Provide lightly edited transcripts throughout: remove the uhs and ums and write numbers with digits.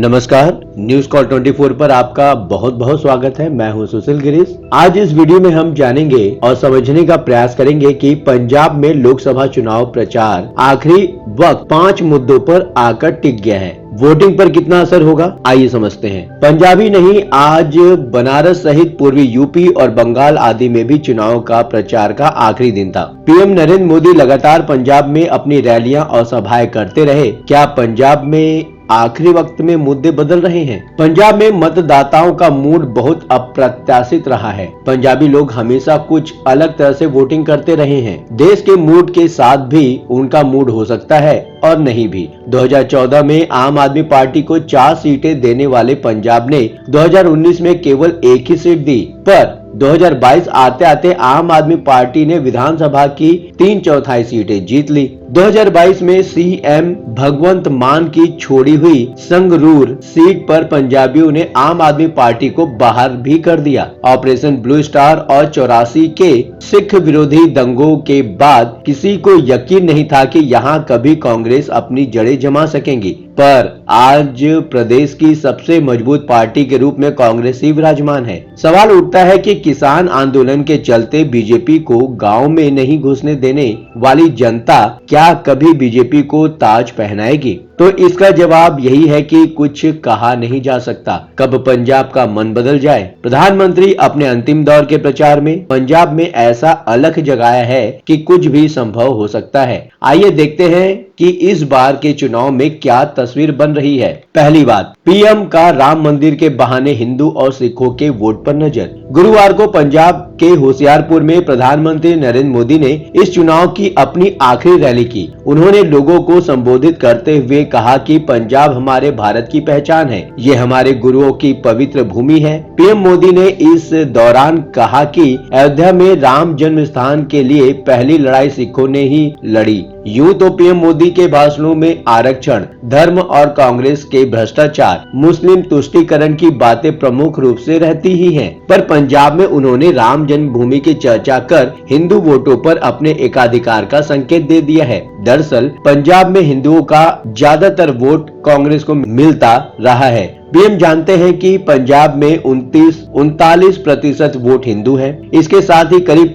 नमस्कार, news call 24 पर आपका बहुत बहुत स्वागत है। मैं हूं सुशील गिरीश। आज इस वीडियो में हम जानेंगे और समझने का प्रयास करेंगे कि पंजाब में लोकसभा चुनाव प्रचार आखिरी वक्त 5 मुद्दों पर आकर टिक गया है। वोटिंग पर कितना असर होगा, आइए समझते हैं। पंजाबी नहीं, आज बनारस सहित पूर्वी यूपी और बंगाल आदि में भी चुनाव का प्रचार का आखिरी दिन था। पीएम नरेंद्र मोदी लगातार पंजाब में अपनी रैलियां और सभाएं करते रहे। क्या पंजाब में आखिरी वक्त में मुद्दे बदल रहे हैं? पंजाब में मतदाताओं का मूड बहुत अप्रत्याशित रहा है। पंजाबी लोग हमेशा कुछ अलग तरह से वोटिंग करते रहे हैं। देश के मूड के साथ भी उनका मूड हो सकता है और नहीं भी। 2014 में आम आदमी पार्टी को 4 सीटें देने वाले पंजाब ने 2019 में केवल 1 ही सीट दी, पर 2022 आते आते आम आदमी पार्टी ने विधानसभा की 3/4 सीटें जीत ली। 2022 में सीएम भगवंत मान की छोड़ी हुई संगरूर सीट पर पंजाबियों ने आम आदमी पार्टी को बाहर भी कर दिया। ऑपरेशन ब्लू स्टार और 84 के सिख विरोधी दंगों के बाद किसी को यकीन नहीं था कि यहाँ कभी कांग्रेस अपनी जड़ें जमा सकेंगी, पर आज प्रदेश की सबसे मजबूत पार्टी के रूप में कांग्रेस ही विराजमान है। सवाल उठता है कि किसान आंदोलन के चलते बीजेपी को गांव में नहीं घुसने देने वाली जनता क्या कभी बीजेपी को ताज पहनाएगी? तो इसका जवाब यही है कि कुछ कहा नहीं जा सकता। कब पंजाब का मन बदल जाए। प्रधानमंत्री अपने अंतिम दौर के प्रचार में पंजाब में ऐसा अलख जगाया है कि कुछ भी संभव हो सकता है। आइए देखते हैं कि इस बार के चुनाव में क्या तस्वीर बन रही है। पहली बात, पीएम का राम मंदिर के बहाने हिंदू और सिखों के वोट पर नजर। गुरुवार को पंजाब के होशियारपुर में प्रधानमंत्री नरेंद्र मोदी ने इस चुनाव की अपनी आखिरी रैली की। उन्होंने लोगों को संबोधित करते हुए कहा कि पंजाब हमारे भारत की पहचान है, ये हमारे गुरुओं की पवित्र भूमि है। पीएम मोदी ने इस दौरान कहा कि अयोध्या में राम जन्म स्थान के लिए पहली लड़ाई सिखों ने ही लड़ी। यूं तो पीएम मोदी के भाषणों में आरक्षण, धर्म और कांग्रेस के भ्रष्टाचार, मुस्लिम तुष्टीकरण की बातें प्रमुख रूप से रहती ही हैं, पर पंजाब में उन्होंने राम जन्मभूमि की चर्चा कर हिंदू वोटों पर अपने एकाधिकार का संकेत दे दिया है। दरअसल पंजाब में हिंदुओं का ज्यादातर वोट कांग्रेस को मिलता रहा है। पीएम जानते हैं कि पंजाब में 39% वोट हिंदू हैं। इसके साथ ही करीब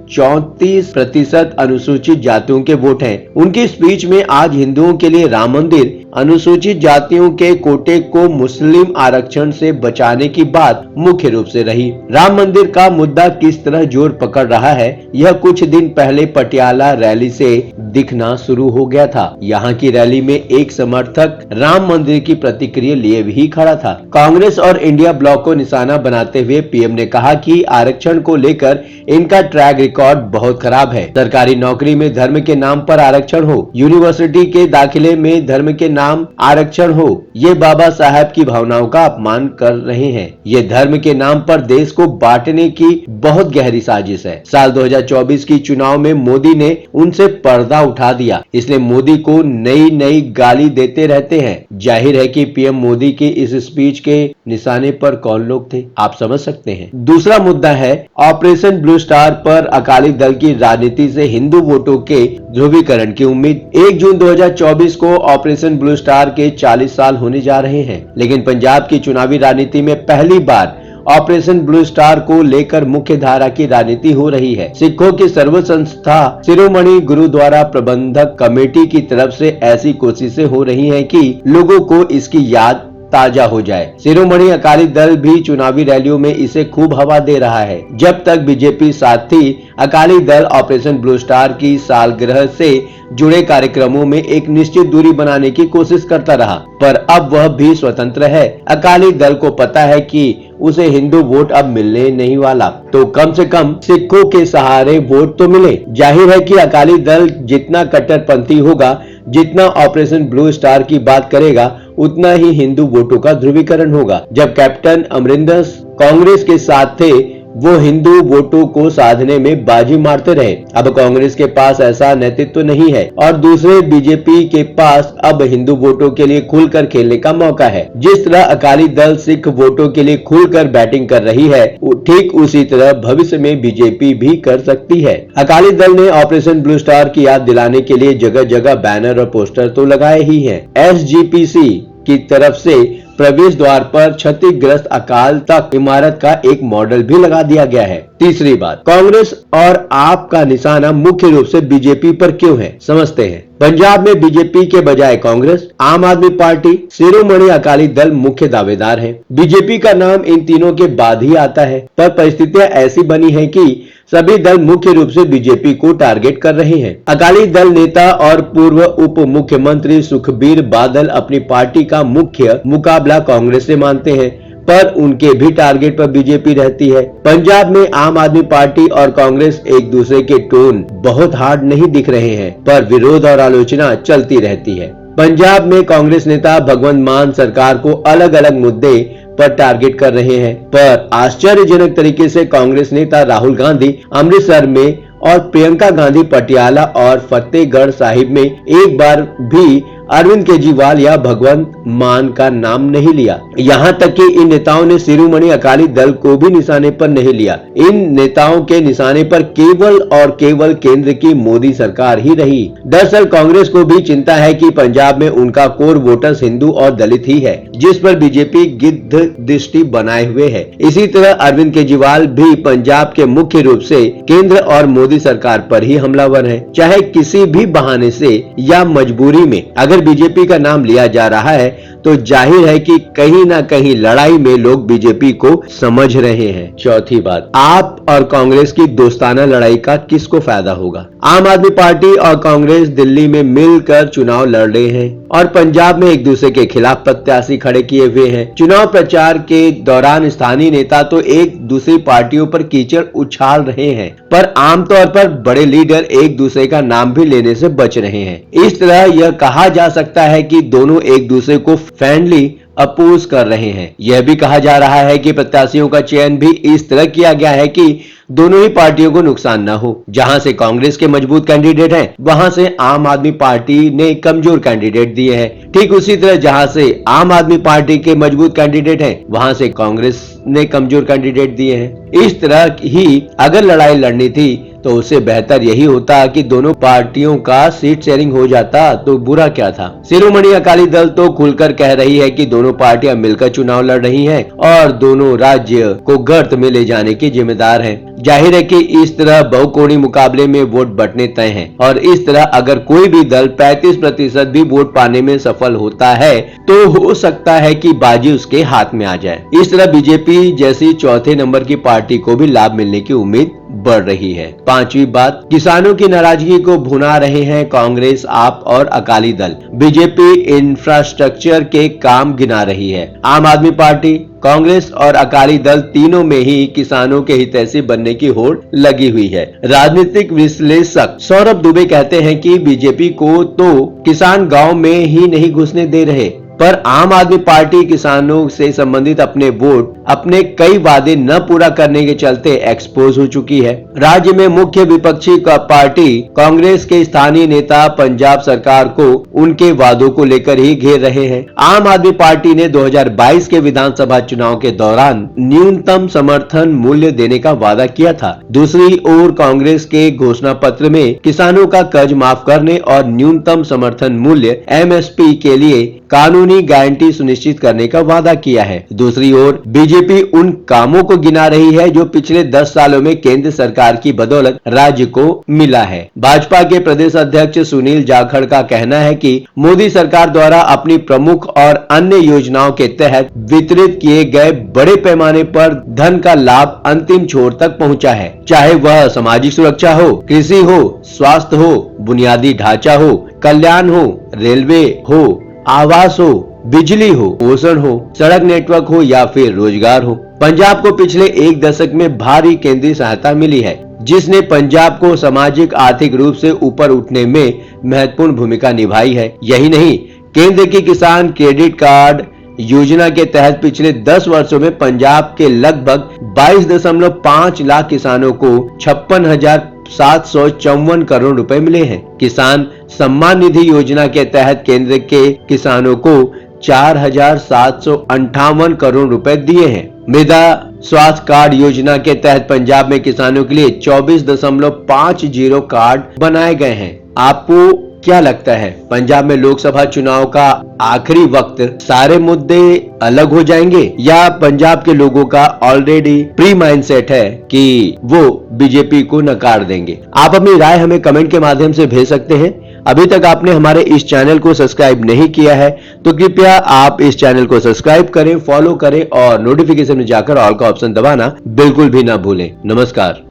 34% अनुसूचित जातियों के वोट हैं। उनकी स्पीच में आज हिंदुओं के लिए राम मंदिर, अनुसूचित जातियों के कोटे को मुस्लिम आरक्षण से बचाने की बात मुख्य रूप से रही। राम मंदिर का मुद्दा किस तरह जोर पकड़ रहा है, यह कुछ दिन पहले पटियाला रैली से दिखना शुरू हो गया था। यहाँ की रैली में एक समर्थक राम मंदिर की प्रतिक्रिया लिए भी खड़ा था। कांग्रेस और इंडिया ब्लॉक को निशाना बनाते हुए पीएम ने कहा कि आरक्षण को लेकर इनका ट्रैक रिकॉर्ड बहुत खराब है। सरकारी नौकरी में धर्म के नाम पर आरक्षण हो, यूनिवर्सिटी के दाखिले में धर्म के नाम आरक्षण हो, ये बाबा साहब की भावनाओं का अपमान कर रहे हैं। ये धर्म के नाम पर देश को बांटने की बहुत गहरी साजिश है। साल 2024 की चुनाव में मोदी ने उनसे पर्दा उठा दिया, इसलिए मोदी को नई नई गाली देते रहते हैं। जाहिर है कि पीएम मोदी की इस स्पीच के निशाने पर कौन लोग थे, आप समझ सकते हैं। दूसरा मुद्दा है ऑपरेशन ब्लू स्टार पर अकाली दल की राजनीति से हिंदू वोटों के ध्रुवीकरण की उम्मीद। 1 जून 2024 को ऑपरेशन ब्लू स्टार के 40 साल होने जा रहे हैं, लेकिन पंजाब की चुनावी राजनीति में पहली बार ऑपरेशन ब्लू स्टार को लेकर मुख्य धारा की राजनीति हो रही है। सिखों की सर्व संस्था शिरोमणि गुरुद्वारा प्रबंधक कमेटी की तरफ से ऐसी कोशिशें हो रही हैं कि लोगों को इसकी याद ताजा हो जाए। शिरोमणि अकाली दल भी चुनावी रैलियों में इसे खूब हवा दे रहा है। जब तक बीजेपी साथी Akali Dal operation blue star की सालगिरह से जुड़े कार्यक्रमों में एक निश्चित दूरी बनाने की कोशिश करता रहा, पर अब वह भी स्वतंत्र है। अकाली दल को पता है कि उसे हिंदू वोट अब मिलने नहीं वाला, तो कम से कम सिखों के सहारे वोट तो मिले। जाहिर है कि अकाली दल जितना कट्टरपंथी होगा, जितना ऑपरेशन ब्लू स्टार की बात करेगा, उतना ही हिंदू वोटों का ध्रुवीकरण होगा। जब कैप्टन अमरिंदर कांग्रेस के साथ थे, वो हिंदू वोटों को साधने में बाजी मारते रहे। अब कांग्रेस के पास ऐसा नेतृत्व नहीं है और दूसरे बीजेपी के पास अब हिंदू वोटों के लिए खुलकर खेलने का मौका है। जिस तरह अकाली दल सिख वोटों के लिए खुलकर बैटिंग कर रही है, ठीक उसी तरह भविष्य में बीजेपी भी कर सकती है। अकाली दल ने ऑपरेशन ब्लू स्टार की याद दिलाने के लिए जगह जगह बैनर और पोस्टर तो लगाए ही हैं। एसजीपीसी की तरफ से प्रवेश द्वार पर क्षतिग्रस्त अकाल तख्त इमारत का एक मॉडल भी लगा दिया गया है। तीसरी बात, कांग्रेस और आप का निशाना मुख्य रूप से बीजेपी पर क्यों है, समझते हैं। पंजाब में बीजेपी के बजाय कांग्रेस, आम आदमी पार्टी, शिरोमणि अकाली दल मुख्य दावेदार हैं। बीजेपी का नाम इन तीनों के बाद ही आता है, पर परिस्थितियां ऐसी बनी है कि सभी दल मुख्य रूप से बीजेपी को टारगेट कर रहे हैं। अकाली दल नेता और पूर्व उप मुख्यमंत्री सुखबीर बादल अपनी पार्टी का मुख्य मुकाबला कांग्रेस से मानते हैं, पर उनके भी टारगेट पर बीजेपी रहती है। पंजाब में आम आदमी पार्टी और कांग्रेस एक दूसरे के टोन बहुत हार्ड नहीं दिख रहे हैं, पर विरोध और आलोचना चलती रहती है। पंजाब में कांग्रेस नेता भगवंत मान सरकार को अलग अलग मुद्दे पर टारगेट कर रहे हैं, पर आश्चर्यजनक तरीके से कांग्रेस नेता राहुल गांधी अमृतसर में और प्रियंका गांधी पटियाला और फतेहगढ़ साहिब में एक बार भी अरविंद केजरीवाल या भगवंत मान का नाम नहीं लिया। यहाँ तक कि इन नेताओं ने शिरोमणि अकाली दल को भी निशाने पर नहीं लिया। इन नेताओं के निशाने पर केवल और केवल केंद्र की मोदी सरकार ही रही। दरअसल कांग्रेस को भी चिंता है कि पंजाब में उनका कोर वोटर्स हिंदू और दलित ही है, जिस पर बीजेपी गिद्ध दृष्टि बनाए हुए है। इसी तरह अरविंद केजरीवाल भी पंजाब के मुख्य रूप से केंद्र और मोदी सरकार पर ही हमलावर है। चाहे किसी भी बहाने से या मजबूरी में अगर बीजेपी का नाम लिया जा रहा है तो जाहिर है कि कहीं ना कहीं लड़ाई में लोग बीजेपी को समझ रहे हैं। चौथी बात, आप और कांग्रेस की दोस्ताना लड़ाई का किसको फायदा होगा। आम आदमी पार्टी और कांग्रेस दिल्ली में मिलकर चुनाव लड़ रहे हैं और पंजाब में एक दूसरे के खिलाफ प्रत्याशी खड़े किए हुए हैं। चुनाव प्रचार के दौरान स्थानीय नेता तो एक दूसरी पार्टियों पर कीचड़ उछाल रहे हैं, पर आमतौर पर बड़े लीडर एक दूसरे का नाम भी लेने से बच रहे हैं। इस तरह यह कहा जा सकता है कि दोनों एक दूसरे को फ्रेंडली अपोज कर रहे हैं। यह भी कहा जा रहा है कि प्रत्याशियों का चयन भी इस तरह किया गया है कि दोनों ही पार्टियों को नुकसान न हो। जहां से कांग्रेस के मजबूत कैंडिडेट हैं, वहां से आम आदमी पार्टी ने कमजोर कैंडिडेट दिए हैं। ठीक उसी तरह जहां से आम आदमी पार्टी के मजबूत कैंडिडेट हैं, वहां से कांग्रेस ने कमजोर कैंडिडेट दिए हैं। इस तरह ही अगर लड़ाई लड़नी थी तो उससे बेहतर यही होता कि दोनों पार्टियों का सीट शेयरिंग हो जाता, तो बुरा क्या था। शिरोमणि अकाली दल तो खुलकर कह रही है कि दोनों पार्टियां मिलकर चुनाव लड़ रही हैं और दोनों राज्य को गर्त में ले जाने की जिम्मेदार हैं। जाहिर है कि इस तरह बहुकोणीय मुकाबले में वोट बंटने तय हैं और इस तरह अगर कोई भी दल 35% भी वोट पाने में सफल होता है तो हो सकता है कि बाजी उसके हाथ में आ जाए। इस तरह बीजेपी जैसी चौथे नंबर की पार्टी को भी लाभ मिलने की उम्मीद बढ़ रही है। पांचवी बात, किसानों की नाराजगी को भुना रहे हैं कांग्रेस, आप और अकाली दल। बीजेपी इंफ्रास्ट्रक्चर के काम गिना रही है। आम आदमी पार्टी, कांग्रेस और अकाली दल तीनों में ही किसानों के हितैषी बनने की होड़ लगी हुई है। राजनीतिक विश्लेषक सौरभ दुबे कहते हैं कि बीजेपी को तो किसान गांव में ही नहीं घुसने दे रहे, पर आम आदमी पार्टी किसानों से संबंधित अपने वोट, अपने कई वादे न पूरा करने के चलते एक्सपोज हो चुकी है। राज्य में मुख्य विपक्षी पार्टी कांग्रेस के स्थानीय नेता पंजाब सरकार को उनके वादों को लेकर ही घेर रहे हैं। आम आदमी पार्टी ने 2022 के विधानसभा चुनाव के दौरान न्यूनतम समर्थन मूल्य देने का वादा किया था। दूसरी ओर कांग्रेस के घोषणा पत्र में किसानों का कर्ज माफ करने और न्यूनतम समर्थन मूल्य MSP के लिए कानूनी गारंटी सुनिश्चित करने का वादा किया है। दूसरी ओर बीजेपी उन कामों को गिना रही है जो पिछले 10 सालों में केंद्र सरकार की बदौलत राज्य को मिला है। भाजपा के प्रदेश अध्यक्ष सुनील जाखड़ का कहना है कि मोदी सरकार द्वारा अपनी प्रमुख और अन्य योजनाओं के तहत वितरित किए गए बड़े पैमाने पर धन का लाभ अंतिम छोर तक पहुंचा है, चाहे वह सामाजिक सुरक्षा हो, कृषि हो, स्वास्थ्य हो, बुनियादी ढांचा हो, कल्याण हो, रेलवे हो, आवास हो, बिजली हो, पोषण हो, सड़क नेटवर्क हो या फिर रोजगार हो। पंजाब को पिछले एक दशक में भारी केंद्रीय सहायता मिली है, जिसने पंजाब को सामाजिक आर्थिक रूप से ऊपर उठने में महत्वपूर्ण भूमिका निभाई है। यही नहीं, केंद्र की किसान क्रेडिट कार्ड योजना के तहत पिछले 10 वर्षों में पंजाब के लगभग 22.5 लाख किसानों को 56,754 करोड़ रुपए मिले हैं। किसान सम्मान निधि योजना के तहत केंद्र के किसानों को 4,758 करोड़ रुपए दिए हैं। मृदा स्वास्थ्य कार्ड योजना के तहत पंजाब में किसानों के लिए 24.50 कार्ड बनाए गए हैं। आपको क्या लगता है, पंजाब में लोकसभा चुनाव का आखिरी वक्त सारे मुद्दे अलग हो जाएंगे या पंजाब के लोगों का ऑलरेडी प्री माइंडसेट है कि वो बीजेपी को नकार देंगे? आप अपनी राय हमें कमेंट के माध्यम से भेज सकते हैं। अभी तक आपने हमारे इस चैनल को सब्सक्राइब नहीं किया है तो कृपया आप इस चैनल को सब्सक्राइब करें, फॉलो करें और नोटिफिकेशन में जाकर ऑल का ऑप्शन दबाना बिल्कुल भी ना भूलें। नमस्कार।